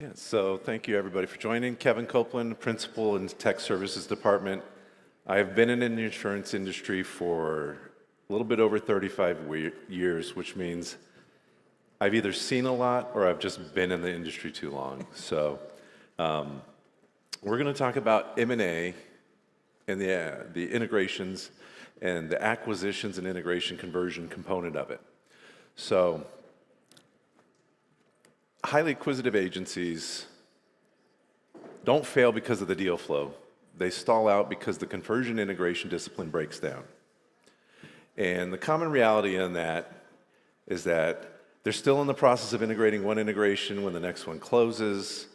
Yeah, so thank you everybody for joining. Kevin Coplin, Principal in the Tech Services Department. I have been in the insurance industry for a little bit over 35 years, which means I've either seen a lot or I've just been in the industry too long. So we're going to talk about M&A and the integrations and the acquisitions and integration conversion component of it. So highly acquisitive agencies don't fail because of the deal flow. They stall out because the conversion integration discipline breaks down. And the common reality in that is that they're still in the process of integrating one integration when the next one closes.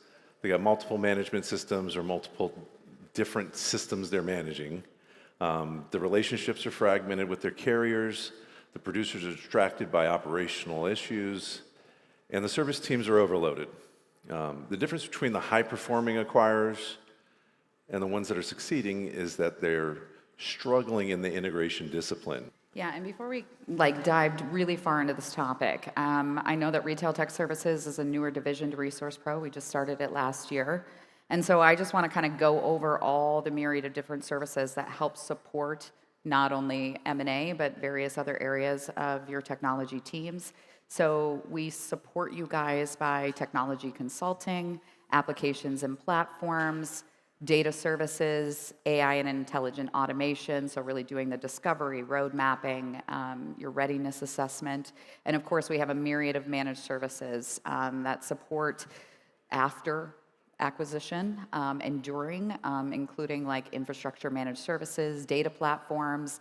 They got multiple management systems or multiple different systems they're managing. The relationships are fragmented with their carriers. The producers are distracted by operational issues. And the service teams are overloaded. The difference between the high-performing acquirers and the ones that are succeeding is that they're struggling in the integration discipline. Yeah, and before we dived really far into this topic, I know that Retail Tech Services is a newer division to ReSource Pro. We just started it last year. And so I just want to kind of go over all the myriad of different services that help support not only M&A, but various other areas of your technology teams. So we support you guys by technology consulting, applications and platforms, data services, AI and intelligent automation, so really doing the discovery, road mapping, your readiness assessment. And of course, we have a myriad of managed services that support after acquisition and during, including like infrastructure managed services, data platforms,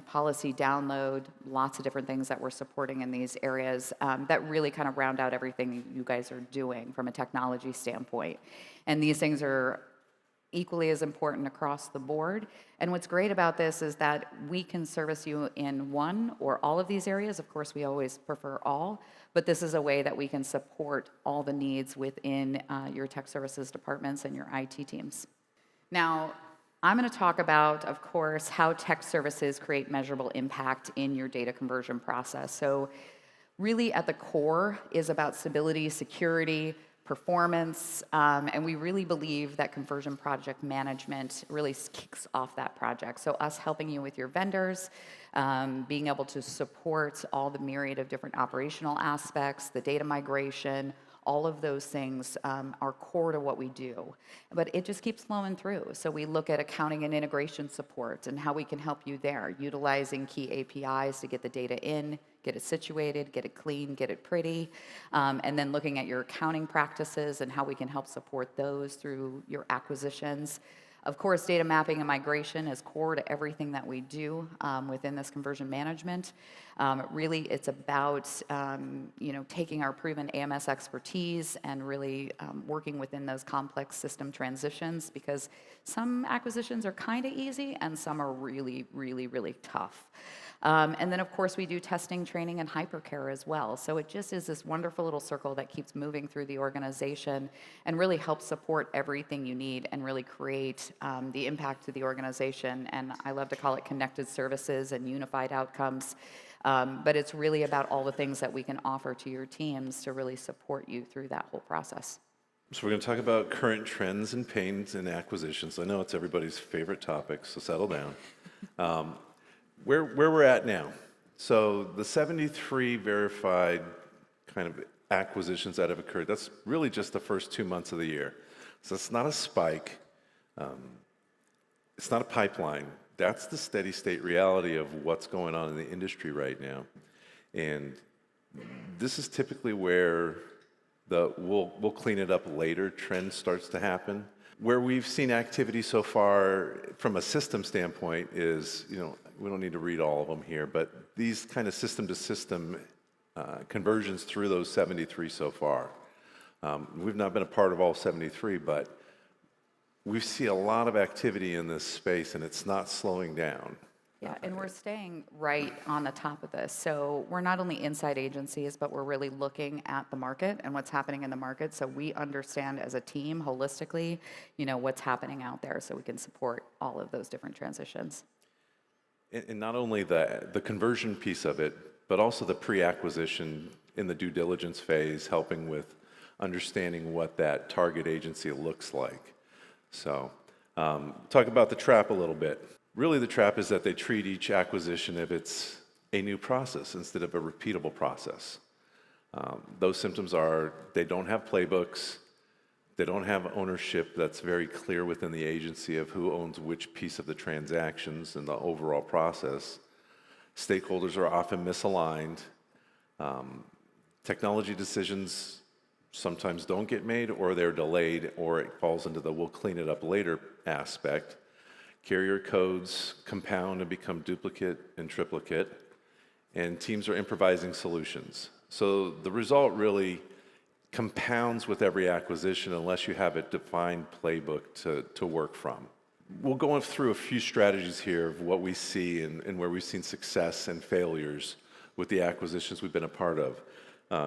policy download, lots of different things that we're supporting in these areas that really kind of round out everything you guys are doing from a technology standpoint. And these things are equally as important across the board. And what's great about this is that we can service you in one or all of these areas. Of course, we always prefer all, but this is a way that we can support all the needs within your tech services departments and your IT teams. Now, I'm going to talk about, of course, how tech services create measurable impact in your data conversion process. So really at the core is about stability, security, performance, and we really believe that conversion project management really kicks off that project. So us helping you with your vendors, being able to support all the myriad of different operational aspects, the data migration, all of those things are core to what we do. But it just keeps flowing through. So we look at accounting and integration support and how we can help you there, utilizing key APIs to get the data in, get it situated, get it clean, get it pretty, and then looking at your accounting practices and how we can help support those through your acquisitions. Of course, data mapping and migration is core to everything that we do within this conversion management. Really, it's about taking our proven AMS expertise and really working within those complex system transitions, because some acquisitions are kind of easy and some are really, really, really tough. And then, of course, we do testing, training, and hypercare as well. So it just is this wonderful little circle that keeps moving through the organization and really helps support everything you need and really create the impact to the organization. And I love to call it connected services and unified outcomes. But it's really about all the things that we can offer to your teams to really support you through that whole process. So we're going to talk about current trends and pains in acquisitions. I know it's everybody's favorite topic, so settle down. Where we're at now. So the 73 verified kind of acquisitions that have occurred, that's really just the first 2 months of the year. So it's not a spike. It's not a pipeline. That's the steady state reality of what's going on in the industry right now. And this is typically where the we'll clean it up later trend starts to happen. Where we've seen activity so far from a system standpoint is, we don't need to read all of them here, but these kind of system-to-system conversions through those 73 so far. We've not been a part of all 73, but we see a lot of activity in this space, and it's not slowing down. Yeah, and we're staying right on the top of this. So we're not only inside agencies, but we're really looking at the market and what's happening in the market. So we understand as a team holistically, what's happening out there, so we can support all of those different transitions. And not only the conversion piece of it, but also the pre-acquisition in the due diligence phase, helping with understanding what that target agency looks like. So talk about the trap a little bit. Really, the trap is that they treat each acquisition if it's a new process instead of a repeatable process. Those symptoms are they don't have playbooks, they don't have ownership that's very clear within the agency of who owns which piece of the transactions and the overall process. Stakeholders are often misaligned. Technology decisions sometimes don't get made, or they're delayed, or it falls into the we'll clean it up later aspect. Carrier codes compound and become duplicate and triplicate, and teams are improvising solutions. So the result really compounds with every acquisition unless you have a defined playbook to work from. We'll go through a few strategies here of what we see and where we've seen success and failures with the acquisitions we've been a part of.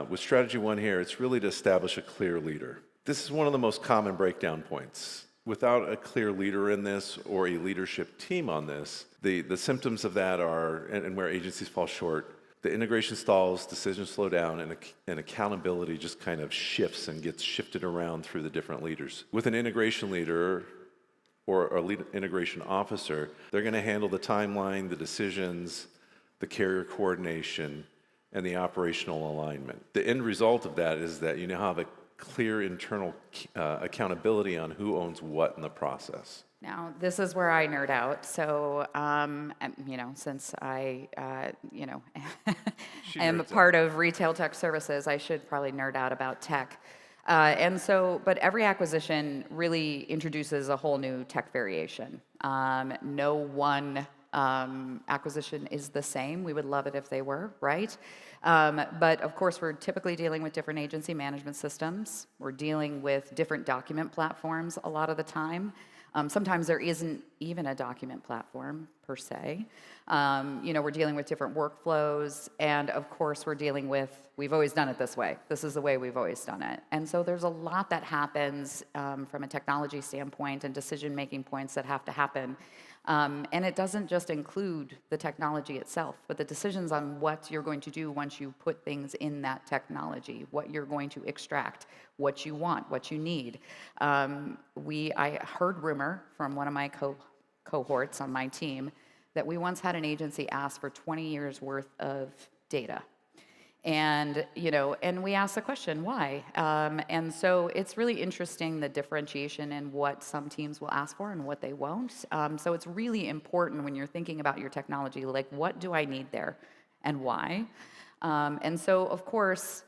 With strategy one here, it's really to establish a clear leader. This is one of the most common breakdown points. Without a clear leader in this or a leadership team on this, the symptoms of that are, and where agencies fall short, the integration stalls, decisions slow down, and accountability just kind of shifts and gets shifted around through the different leaders. With an integration leader or a lead integration officer, they're going to handle the timeline, the decisions, the carrier coordination, and the operational alignment. The end result of that is that you now have a clear internal accountability on who owns what in the process. Now, this is where I nerd out. So, since I, am a part of retail tech services, I should probably nerd out about tech. But every acquisition really introduces a whole new tech variation. No one acquisition is the same. We would love it if they were, right? But of course, we're typically dealing with different agency management systems. We're dealing with different document platforms a lot of the time. Sometimes there isn't even a document platform per se. We're dealing with different workflows, and of course we're dealing with, we've always done it this way. This is the way we've always done it. And so there's a lot that happens from a technology standpoint and decision-making points that have to happen. And it doesn't just include the technology itself, but the decisions on what you're going to do once you put things in that technology, what you're going to extract, what you want, what you need. I heard rumor from one of my cohorts on my team that we once had an agency ask for 20 years worth of data. And we asked the question, why? And so it's really interesting, the differentiation in what some teams will ask for and what they won't. So it's really important when you're thinking about your technology, like, what do I need there and why? And so, of course,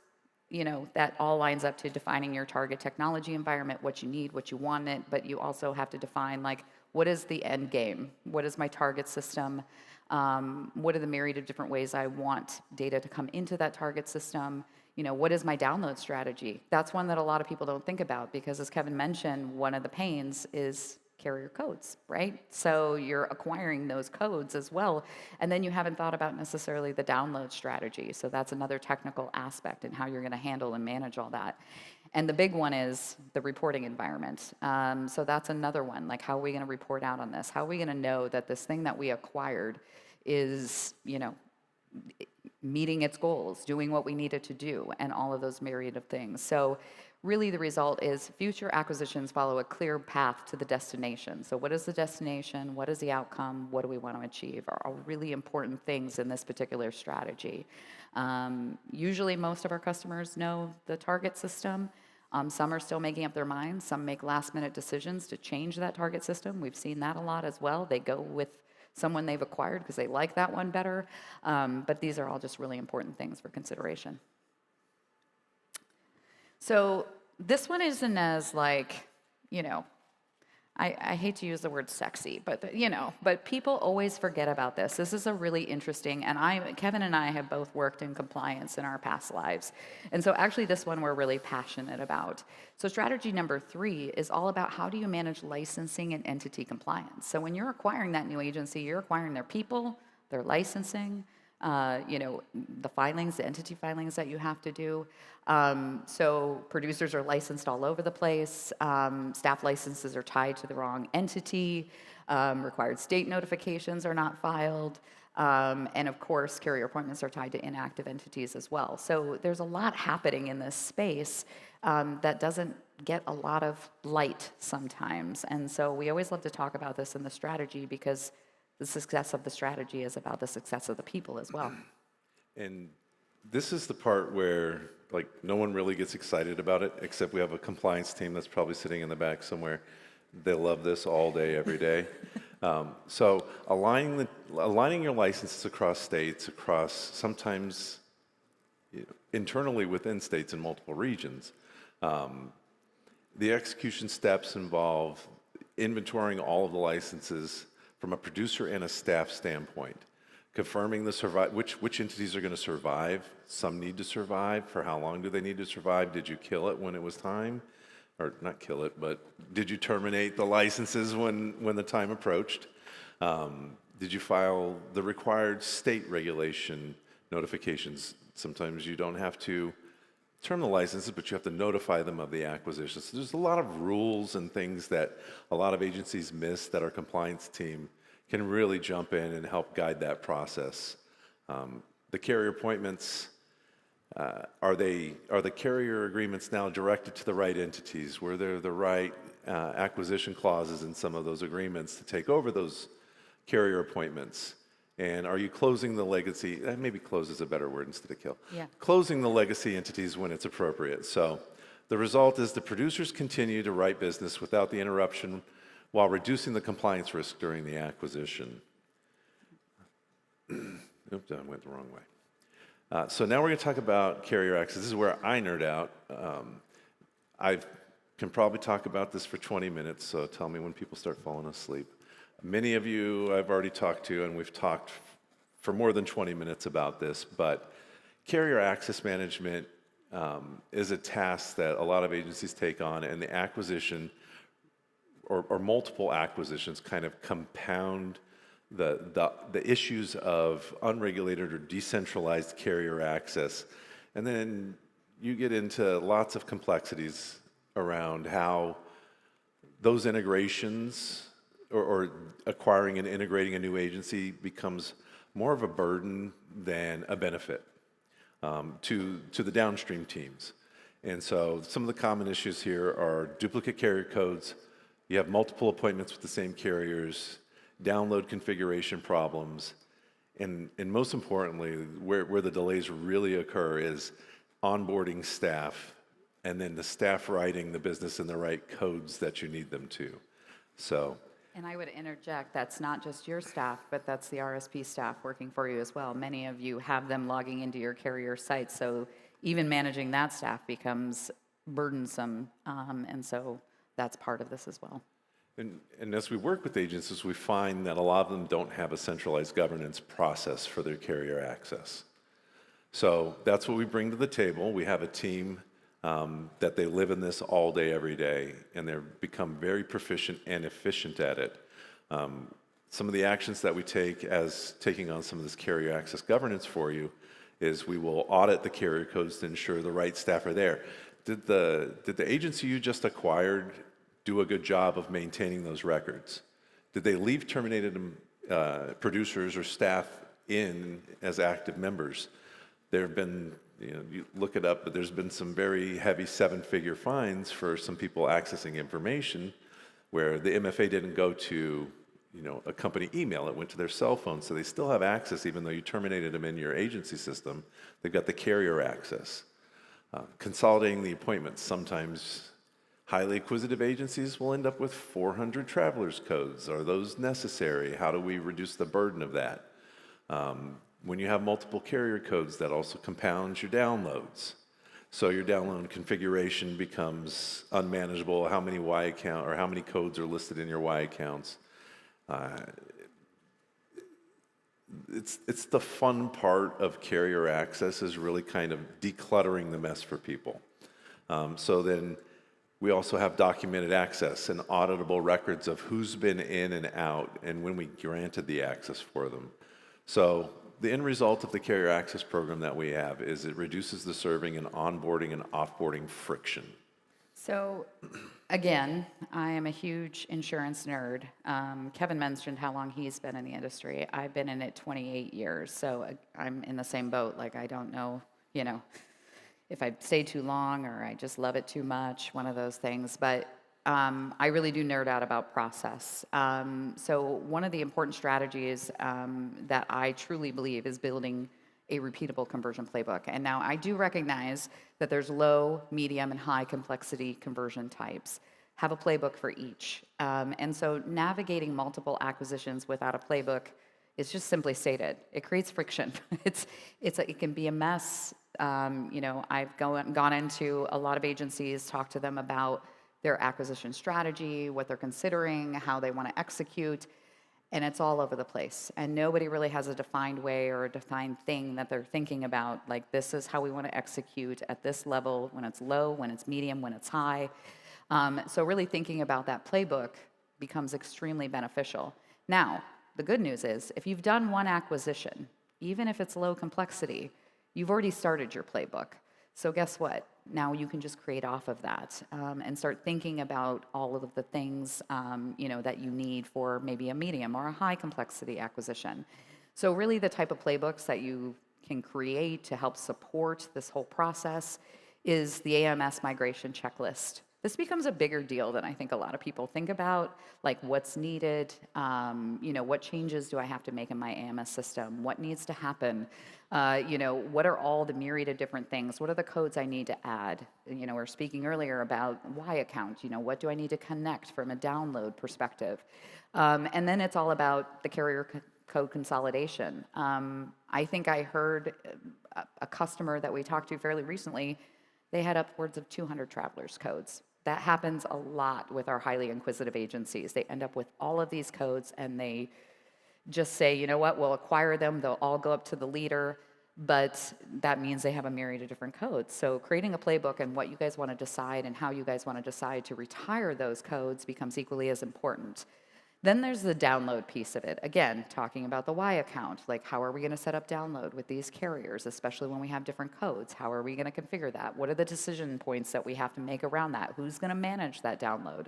that all lines up to defining your target technology environment, what you need, what you want it, but you also have to define, like, what is the end game? What is my target system? What are the myriad of different ways I want data to come into that target system? What is my download strategy? That's one that a lot of people don't think about because, as Kevin mentioned, one of the pains is carrier codes, right? So you're acquiring those codes as well, and then you haven't thought about necessarily the download strategy. So that's another technical aspect in how you're going to handle and manage all that. And the big one is the reporting environment. So that's another one. Like, how are we going to report out on this? How are we going to know that this thing that we acquired is, meeting its goals, doing what we need it to do, and all of those myriad of things. So really the result is future acquisitions follow a clear path to the destination. So what is the destination? What is the outcome? What do we want to achieve are all really important things in this particular strategy. Usually most of our customers know the target system. Some are still making up their minds. Some make last-minute decisions to change that target system. We've seen that a lot as well. They go with someone they've acquired because they like that one better. But these are all just really important things for consideration. So this one isn't as I hate to use the word sexy, but people always forget about this. This is a really interesting, and Kevin and I have both worked in compliance in our past lives. And so actually this one we're really passionate about. So strategy number 3 is all about how do you manage licensing and entity compliance. So when you're acquiring that new agency, you're acquiring their people, their licensing, the filings, the entity filings that you have to do. So producers are licensed all over the place. Staff licenses are tied to the wrong entity. Required state notifications are not filed. And of course, carrier appointments are tied to inactive entities as well. So there's a lot happening in this space that doesn't get a lot of light sometimes. And so we always love to talk about this in the strategy because the success of the strategy is about the success of the people as well. And this is the part where, like, no one really gets excited about it, except we have a compliance team that's probably sitting in the back somewhere. They love this all day, every day. So aligning your licenses across states, across sometimes internally within states in multiple regions. The execution steps involve inventorying all of the licenses from a producer and a staff standpoint, confirming which entities are going to survive. Some need to survive. For how long do they need to survive? Did you kill it when it was time? Or not kill it, but did you terminate the licenses when the time approached? Did you file the required state regulation notifications? Sometimes you don't have to term the licenses, but you have to notify them of the acquisition. So there's a lot of rules and things that a lot of agencies miss that our compliance team can really jump in and help guide that process. The carrier appointments, are the carrier agreements now directed to the right entities? Were there the right acquisition clauses in some of those agreements to take over those carrier appointments? And are you closing the legacy? Maybe close is a better word instead of kill. Yeah. Closing the legacy entities when it's appropriate. So the result is the producers continue to write business without the interruption while reducing the compliance risk during the acquisition. Oops, I went the wrong way. So now we're going to talk about carrier access. This is where I nerd out. I can probably talk about this for 20 minutes, so tell me when people start falling asleep. Many of you I've already talked to, and we've talked for more than 20 minutes about this, but carrier access management is a task that a lot of agencies take on, and the acquisition or multiple acquisitions kind of compound the issues of unregulated or decentralized carrier access. And then you get into lots of complexities around how those integrations or acquiring and integrating a new agency becomes more of a burden than a benefit to the downstream teams. And so some of the common issues here are duplicate carrier codes. You have multiple appointments with the same carriers, download configuration problems, and most importantly, where the delays really occur is onboarding staff, and then the staff writing the business in the right codes that you need them to. So. And I would interject, that's not just your staff, but that's the RSP staff working for you as well. Many of you have them logging into your carrier sites, so even managing that staff becomes burdensome, and so that's part of this as well. And as we work with agencies, we find that a lot of them don't have a centralized governance process for their carrier access. So that's what we bring to the table. We have a team that they live in this all day, every day, and they've become very proficient and efficient at it. Some of the actions that we take as taking on some of this carrier access governance for you is we will audit the carrier codes to ensure the right staff are there. Did the agency you just acquired do a good job of maintaining those records? Did they leave terminated producers or staff in as active members? There have been, you look it up, but there's been some very heavy seven-figure fines for some people accessing information where the MFA didn't go to, a company email. It went to their cell phone, so they still have access even though you terminated them in your agency system. They've got the carrier access. Consolidating the appointments. Sometimes highly acquisitive agencies will end up with 400 travelers codes. Are those necessary? How do we reduce the burden of that? When you have multiple carrier codes, that also compounds your downloads. So your download configuration becomes unmanageable. How many Y account or how many codes are listed in your Y accounts? It's the fun part of carrier access is really kind of decluttering the mess for people. So then we also have documented access and auditable records of who's been in and out and when we granted the access for them. So the end result of the carrier access program that we have is it reduces the serving and onboarding and offboarding friction. So Again, I am a huge insurance nerd. Kevin mentioned how long he's been in the industry. I've been in it 28 years, so I'm in the same boat. Like, I don't know, you know, if I stay too long or I just love it too much, one of those things. But I really do nerd out about process. So one of the important strategies that I truly believe is building a repeatable conversion playbook. And now I do recognize that there's low, medium, and high complexity conversion types. Have a playbook for each. And so navigating multiple acquisitions without a playbook is just simply stated. It creates friction. It can be a mess. You know, I've gone into a lot of agencies, talked to them about their acquisition strategy, what they're considering, how they want to execute, and it's all over the place. And nobody really has a defined way or a defined thing that they're thinking about, like this is how we want to execute at this level, when it's low, when it's medium, when it's high. So really thinking about that playbook becomes extremely beneficial. Now, the good news is, if you've done one acquisition, even if it's low complexity, you've already started your playbook. So guess what? Now you can just create off of that and start thinking about all of the things you know, that you need for maybe a medium or a high complexity acquisition. So really the type of playbooks that you can create to help support this whole process is the AMS migration checklist. This becomes a bigger deal than I think a lot of people think about, like what's needed, you know, what changes do I have to make in my AMS system, what needs to happen, you know, what are all the myriad of different things, what are the codes I need to add, you know, we were speaking earlier about Y account, you know, what do I need to connect from a download perspective, and then it's all about the carrier code consolidation. I think I heard a customer that we talked to fairly recently, they had upwards of 200 travelers codes. That happens a lot with our highly inquisitive agencies. They end up with all of these codes and they just say, you know what, we'll acquire them, they'll all go up to the leader, but that means they have a myriad of different codes. So creating a playbook and what you guys want to decide and how you guys want to decide to retire those codes becomes equally as important. Then there's the download piece of it. Again, talking about the Y account, like how are we going to set up download with these carriers, especially when we have different codes? How are we going to configure that? What are the decision points that we have to make around that? Who's going to manage that download?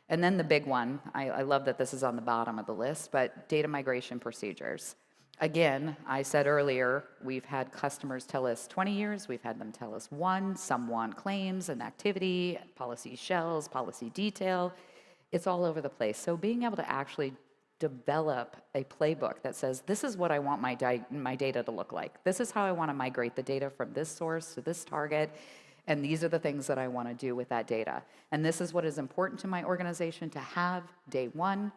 And then the big one, I love that this is on the bottom of the list, but data migration procedures. Again, I said earlier, we've had customers tell us 20 years, we've had them tell us 1, some want claims and activity, policy shells, policy detail. It's all over the place. So being able to actually develop a playbook that says, this is what I want my data to look like. This is how I want to migrate the data from this source to this target. And these are the things that I want to do with that data. And this is what is important to my organization to have day one.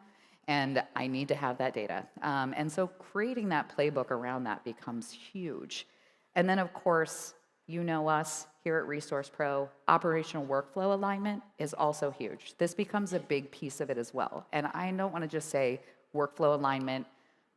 And I need to have that data. And so creating that playbook around that becomes huge. And then, of course, you know us here at ReSource Pro, operational workflow alignment is also huge. This becomes a big piece of it as well. And I don't want to just say workflow alignment,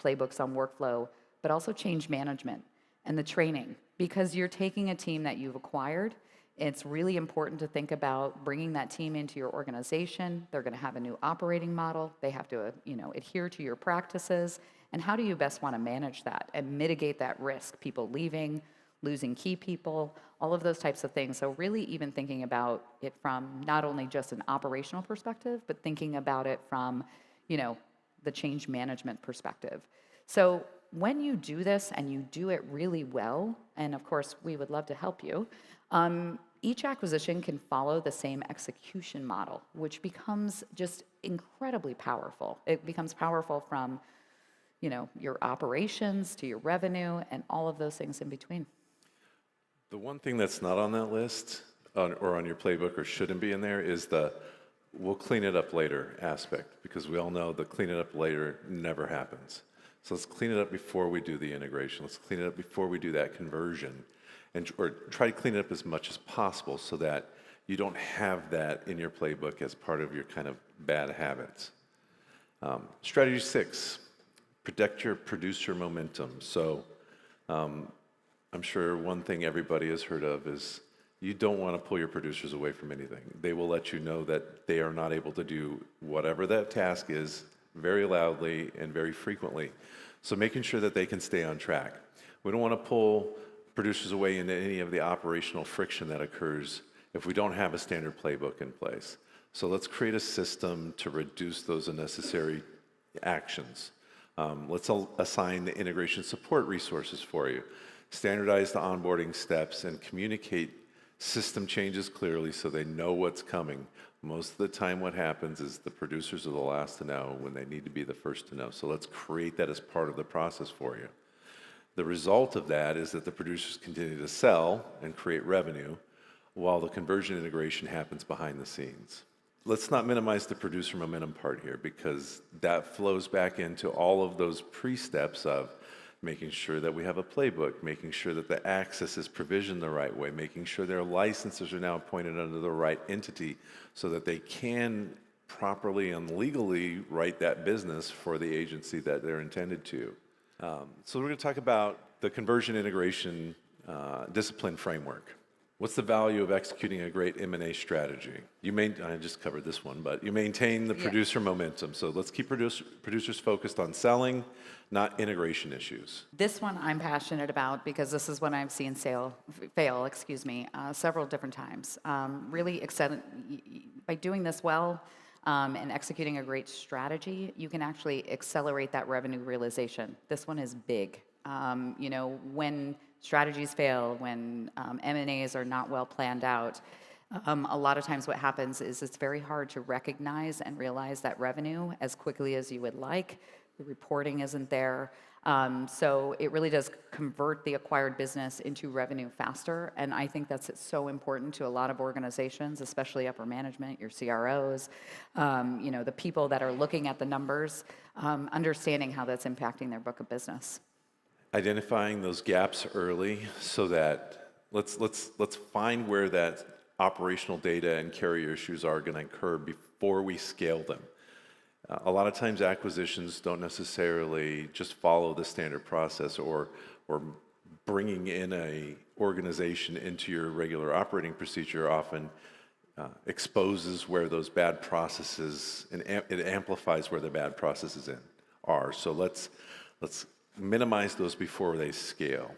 playbooks on workflow, but also change management and the training, because you're taking a team that you've acquired. It's really important to think about bringing that team into your organization. They're going to have a new operating model. They have to, adhere to your practices. And how do you best want to manage that and mitigate that risk? People leaving, losing key people, all of those types of things. So really even thinking about it from not only just an operational perspective, but thinking about it from, the change management perspective. So when you do this and you do it really well, and of course we would love to help you, each acquisition can follow the same execution model, which becomes just incredibly powerful. It becomes powerful from, your operations to your revenue and all of those things in between. The one thing that's not on that list or on your playbook or shouldn't be in there is the we'll clean it up later aspect, because we all know the clean it up later never happens. So let's clean it up before we do the integration. Let's clean it up before we do that conversion, or try to clean it up as much as possible so that you don't have that in your playbook as part of your kind of bad habits. Strategy 6, protect your producer momentum. So I'm sure one thing everybody has heard of is you don't want to pull your producers away from anything. They will let you know that they are not able to do whatever that task is very loudly and very frequently. So making sure that they can stay on track. We don't want to pull producers away into any of the operational friction that occurs if we don't have a standard playbook in place. So let's create a system to reduce those unnecessary actions. Let's assign the integration support resources for you. Standardize the onboarding steps and communicate system changes clearly so they know what's coming. Most of the time what happens is the producers are the last to know when they need to be the first to know. So let's create that as part of the process for you. The result of that is that the producers continue to sell and create revenue while the conversion integration happens behind the scenes. Let's not minimize the producer momentum part here, because that flows back into all of those pre-steps of making sure that we have a playbook, making sure that the access is provisioned the right way, making sure their licenses are now appointed under the right entity so that they can properly and legally write that business for the agency that they're intended to. So we're going to talk about the conversion integration discipline framework. What's the value of executing a great M&A strategy? I just covered this one, but you maintain the producer momentum. So let's keep producers focused on selling, not integration issues. This one I'm passionate about because this is when I've seen fail, several different times. Really excited by doing this well and executing a great strategy, you can actually accelerate that revenue realization. This one is big. When strategies fail, when M&As are not well planned out, a lot of times what happens is it's very hard to recognize and realize that revenue as quickly as you would like. The reporting isn't there. So it really does convert the acquired business into revenue faster. And I think that's so important to a lot of organizations, especially upper management, your CROs, the people that are looking at the numbers, understanding how that's impacting their book of business. Identifying those gaps early so that let's find where that operational data and carrier issues are going to occur before we scale them. A lot of times acquisitions don't necessarily just follow the standard process, or bringing in a organization into your regular operating procedure often exposes where those bad processes, and it amplifies where the bad processes are. So let's minimize those before they scale.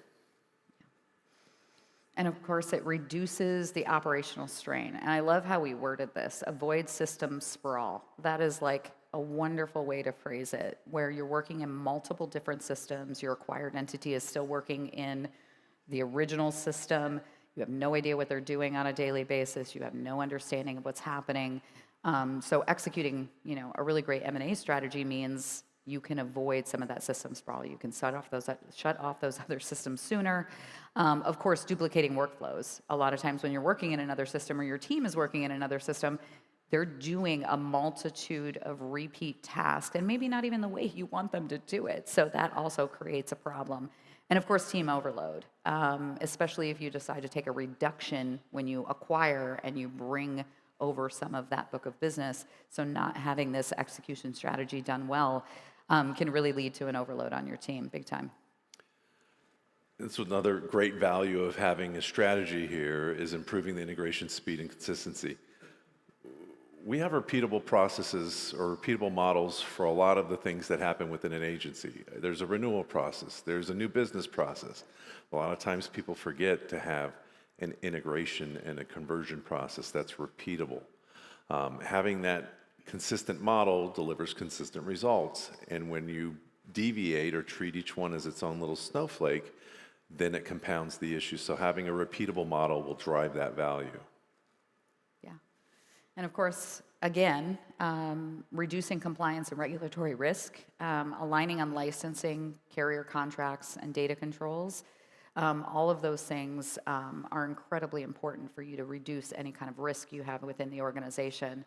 And of course, it reduces the operational strain. And I love how we worded this, avoid system sprawl. That is like a wonderful way to phrase it, where you're working in multiple different systems, your acquired entity is still working in the original system, you have no idea what they're doing on a daily basis, you have no understanding of what's happening. So executing, a really great M&A strategy means you can avoid some of that system sprawl. You can shut off those other systems sooner. Of course, duplicating workflows. A lot of times when you're working in another system or your team is working in another system, they're doing a multitude of repeat tasks and maybe not even the way you want them to do it. So that also creates a problem. And of course, team overload, especially if you decide to take a reduction when you acquire and you bring over some of that book of business. So not having this execution strategy done well can really lead to an overload on your team, big time. That's another great value of having a strategy here, is improving the integration speed and consistency. We have repeatable processes or repeatable models for a lot of the things that happen within an agency. There's a renewal process, there's a new business process. A lot of times people forget to have an integration and a conversion process that's repeatable. Having that consistent model delivers consistent results. And when you deviate or treat each one as its own little snowflake, then it compounds the issue. So having a repeatable model will drive that value. Yeah. And of course, again, reducing compliance and regulatory risk, aligning on licensing, carrier contracts, and data controls. All of those things are incredibly important for you to reduce any kind of risk you have within the organization.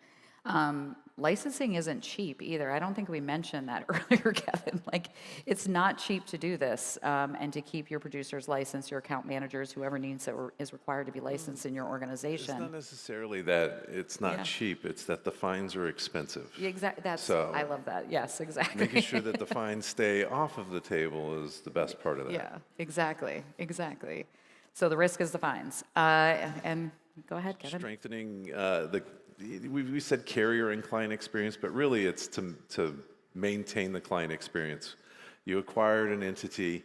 Licensing isn't cheap either. I don't think we mentioned that earlier, Kevin. It's not cheap to do this and to keep your producers licensed, your account managers, whoever needs it or is required to be licensed in your organization. It's not necessarily that it's not cheap, it's that the fines are expensive. Exactly. I love that. Yes, exactly. Making sure that the fines stay off of the table is the best part of that. Yeah, exactly. So the risk is the fines. And go ahead, Kevin. Strengthening we said carrier and client experience, but really it's to maintain the client experience. You acquired an entity,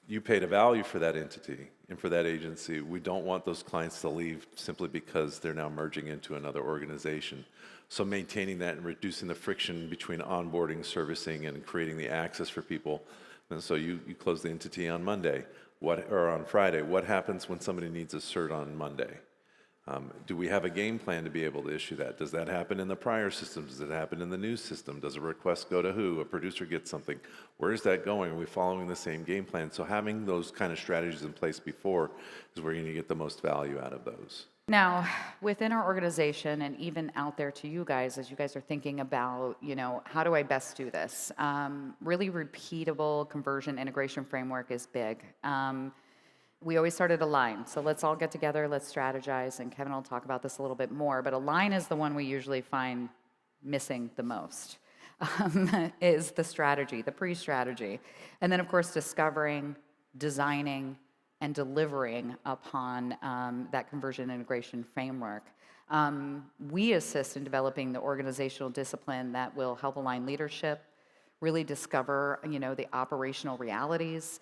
you paid a value for that entity and for that agency. We don't want those clients to leave simply because they're now merging into another organization. So maintaining that and reducing the friction between onboarding, servicing, and creating the access for people. And so you close the entity on Monday, or on Friday. What happens when somebody needs a cert on Monday? Do we have a game plan to be able to issue that? Does that happen in the prior systems? Does it happen in the new system? Does a request go to who? A producer gets something. Where is that going? Are we following the same game plan? So having those kind of strategies in place before is where you're going to get the most value out of those. Now, within our organization and even out there to you guys, as you guys are thinking about, how do I best do this? Really repeatable conversion integration framework is big. We always start at Align. So let's all get together, let's strategize, and Kevin will talk about this a little bit more, but Align is the one we usually find missing the most, is the strategy, the pre-strategy. And then, of course, discovering, designing, and delivering upon that conversion integration framework. We assist in developing the organizational discipline that will help align leadership, really discover, the operational realities.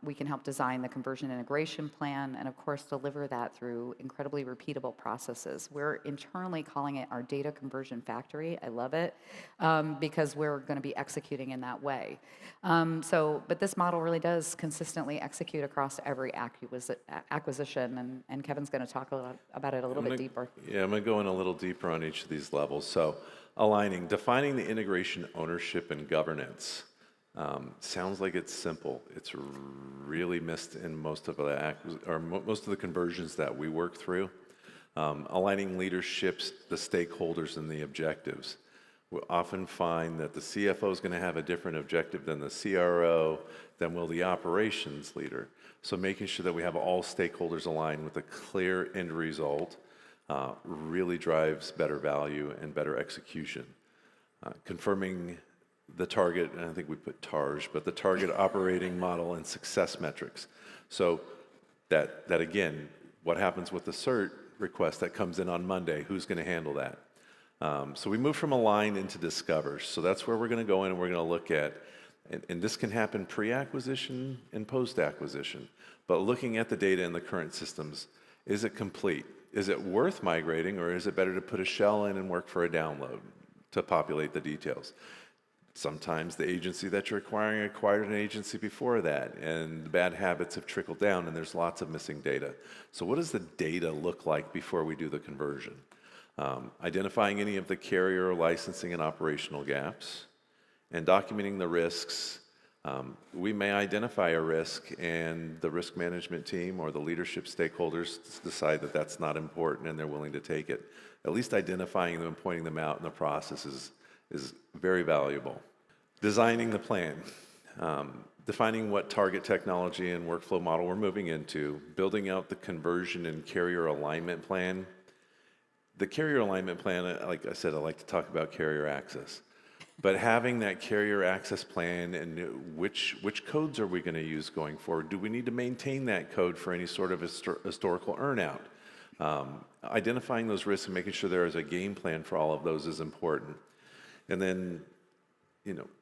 We can help design the conversion integration plan and, of course, deliver that through incredibly repeatable processes. We're internally calling it our data conversion factory. I love it because we're going to be executing in that way. But this model really does consistently execute across every acquisition, and Kevin's going to talk about it a little bit deeper. Yeah, I'm going to go in a little deeper on each of these levels. So defining the integration ownership and governance. Sounds like it's simple. It's really missed in most of the conversions that we work through. Aligning leaderships, the stakeholders, and the objectives. We often find that the CFO is going to have a different objective than the CRO, than will the operations leader. So making sure that we have all stakeholders aligned with a clear end result really drives better value and better execution. Confirming the target, and I think we put TARG, but the target operating model and success metrics. So that again, what happens with the cert request that comes in on Monday? Who's going to handle that? So we move from Align into Discover. So that's where we're going to go in and we're going to look at, and this can happen pre-acquisition and post-acquisition, but looking at the data in the current systems, is it complete? Is it worth migrating, or is it better to put a shell in and work for a download to populate the details? Sometimes the agency that you're acquired an agency before that, and the bad habits have trickled down, and there's lots of missing data. So what does the data look like before we do the conversion? Identifying any of the carrier licensing and operational gaps, and documenting the risks. We may identify a risk, and the risk management team or the leadership stakeholders decide that that's not important and they're willing to take it. At least identifying them and pointing them out in the process is very valuable. Designing the plan, defining what target technology and workflow model we're moving into, building out the conversion and carrier alignment plan. The carrier alignment plan, like I said, I like to talk about carrier access. But having that carrier access plan and which codes are we going to use going forward? Do we need to maintain that code for any sort of historical earnout? Identifying those risks and making sure there is a game plan for all of those is important. And then,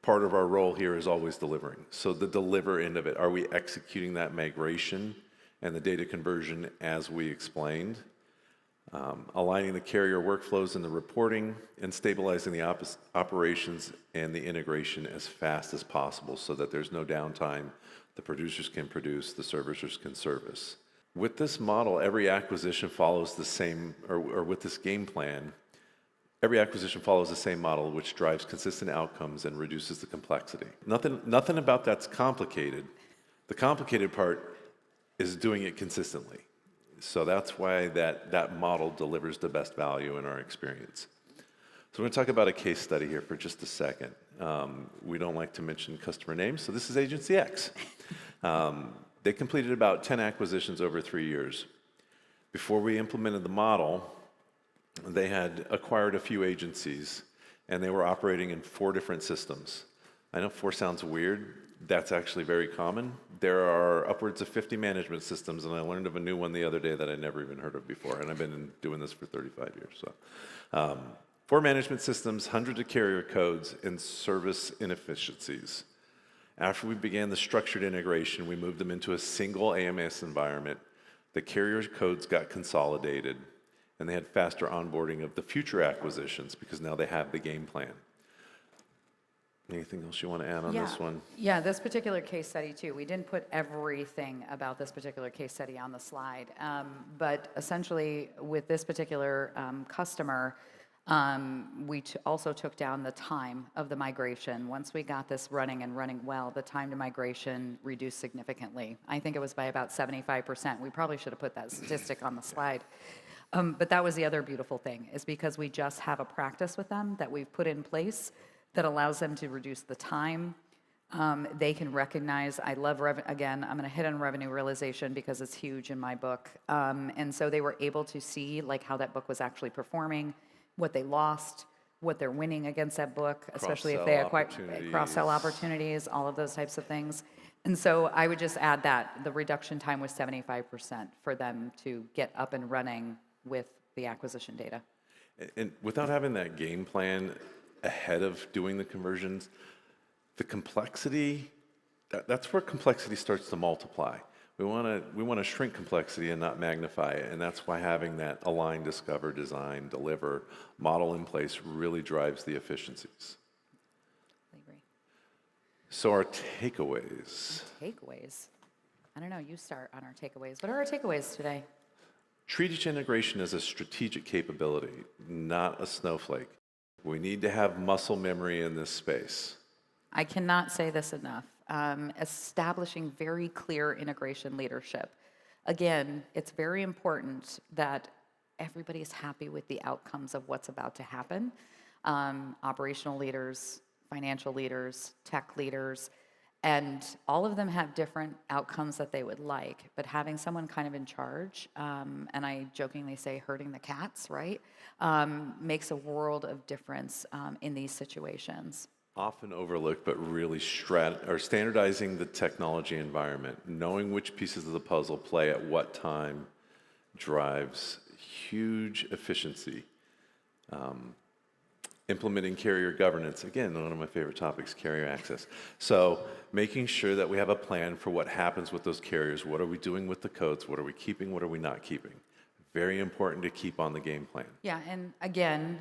part of our role here is always delivering. So the deliver end of it, are we executing that migration and the data conversion as we explained? Aligning the carrier workflows and the reporting, and stabilizing the operations and the integration as fast as possible so that there's no downtime. The producers can produce, the servicers can service. With this model, every acquisition follows the same, or with this game plan, every acquisition follows the same model, which drives consistent outcomes and reduces the complexity. Nothing about that's complicated. The complicated part is doing it consistently. So that's why that model delivers the best value in our experience. So we're going to talk about a case study here for just a second. We don't like to mention customer names, so this is Agency X. They completed about 10 acquisitions over 3 years. Before we implemented the model, they had acquired a few agencies, and they were operating in 4 different systems. I know 4 sounds weird. That's actually very common. There are upwards of 50 management systems, and I learned of a new one the other day that I never even heard of before, and I've been doing this for 35 years. So, 4 management systems, hundreds of carrier codes, and service inefficiencies. After we began the structured integration, we moved them into a single AMS environment. The carrier codes got consolidated, and they had faster onboarding of the future acquisitions because now they have the game plan. Anything else you want to add on this one? Yeah, this particular case study too. We didn't put everything about this particular case study on the slide, but essentially with this particular customer, we also took down the time of the migration. Once we got this running and running well, the time to migration reduced significantly. I think it was by about 75%. We probably should have put that statistic on the slide. But that was the other beautiful thing, is because we just have a practice with them that we've put in place that allows them to reduce the time. They can recognize, I love, again, I'm gonna hit on revenue realization because it's huge in my book. And so they were able to see like how that book was actually performing, what they lost, what they're winning against that book, especially if they acquire cross-sell opportunities, all of those types of things. And so I would just add that the reduction time was 75% for them to get up and running with the acquisition data. And without having that game plan ahead of doing the conversions, the complexity, that's where complexity starts to multiply. We want to shrink complexity and not magnify it, and that's why having that align, discover, design, deliver model in place really drives the efficiencies. I agree. So our takeaways. Takeaways. I don't know, you start on our takeaways. What are our takeaways today? Treat each integration as a strategic capability, not a snowflake. We need to have muscle memory in this space. I cannot say this enough. Establishing very clear integration leadership. Again, it's very important that everybody's happy with the outcomes of what's about to happen. Operational leaders, financial leaders, tech leaders, and all of them have different outcomes that they would like, but having someone kind of in charge, and I jokingly say herding the cats, right, makes a world of difference in these situations. Often overlooked, but really standardizing the technology environment, knowing which pieces of the puzzle play at what time drives huge efficiency. Implementing carrier governance, again, one of my favorite topics, carrier access. So making sure that we have a plan for what happens with those carriers. What are we doing with the codes? What are we keeping? What are we not keeping? Very important to keep on the game plan. Yeah, and again,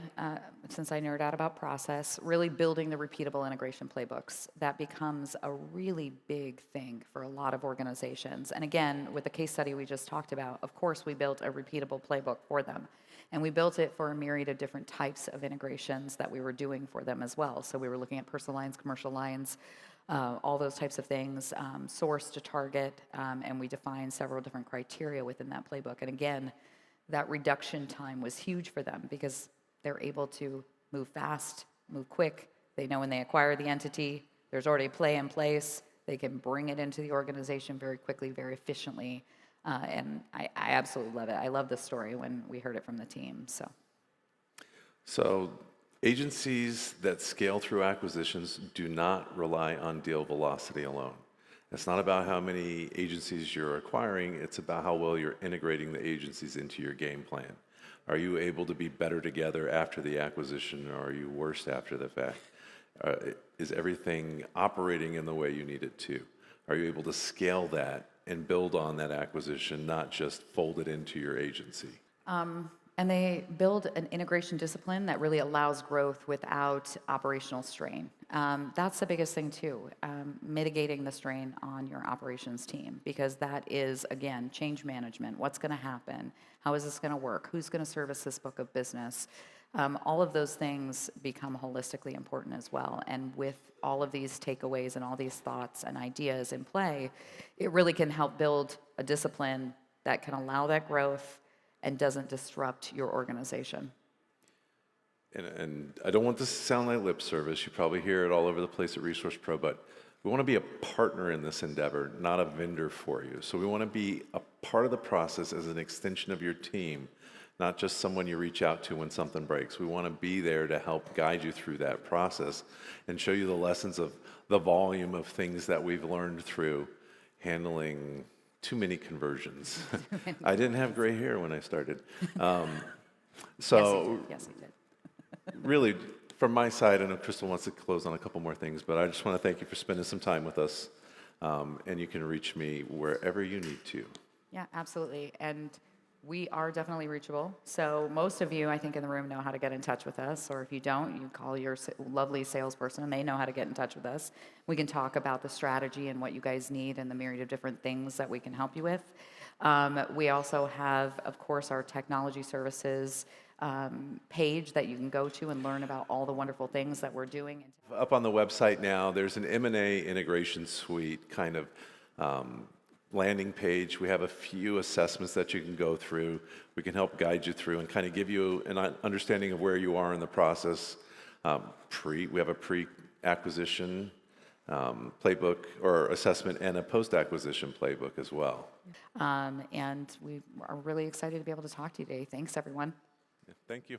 since I nerd out about process, really building the repeatable integration playbooks. That becomes a really big thing for a lot of organizations. And again, with the case study we just talked about, of course, we built a repeatable playbook for them. And we built it for a myriad of different types of integrations that we were doing for them as well. So we were looking at personal lines, commercial lines, all those types of things, source to target, and we defined several different criteria within that playbook. And again, that reduction time was huge for them because they're able to move fast, move quick. They know when they acquire the entity, there's already a play in place. They can bring it into the organization very quickly, very efficiently. And I absolutely love it. I love this story when we heard it from the team. So agencies that scale through acquisitions do not rely on deal velocity alone. It's not about how many agencies you're acquiring, it's about how well you're integrating the agencies into your game plan. Are you able to be better together after the acquisition, or are you worse after the fact? Is everything operating in the way you need it to? Are you able to scale that and build on that acquisition, not just fold it into your agency? And they build an integration discipline that really allows growth without operational strain. That's the biggest thing too, mitigating the strain on your operations team, because that is, again, change management. What's gonna happen? How is this gonna work? Who's gonna service this book of business? All of those things become holistically important as well. And with all of these takeaways and all these thoughts and ideas in play, it really can help build a discipline that can allow that growth and doesn't disrupt your organization. And I don't want this to sound like lip service. You probably hear it all over the place at ReSource Pro, but we want to be a partner in this endeavor, not a vendor for you. So we want to be a part of the process as an extension of your team, not just someone you reach out to when something breaks. We want to be there to help guide you through that process and show you the lessons of the volume of things that we've learned through handling too many conversions. I didn't have gray hair when I started. Yes, you did. Really from my side, I know Crystal wants to close on a couple more things, but I just want to thank you for spending some time with us. And you can reach me wherever you need to. Yeah, absolutely. And we are definitely reachable. So most of you, I think, in the room know how to get in touch with us. Or if you don't, you call your lovely salesperson and they know how to get in touch with us. We can talk about the strategy and what you guys need and the myriad of different things that we can help you with. We also have, of course, our technology services page that you can go to and learn about all the wonderful things that we're doing. Up on the website now, there's an M&A integration suite kind of landing page. We have a few assessments that you can go through. We can help guide you through and kind of give you an understanding of where you are in the process. We have a pre-acquisition playbook or assessment and a post-acquisition playbook as well. And we are really excited to be able to talk to you today. Thanks, everyone. Thank you.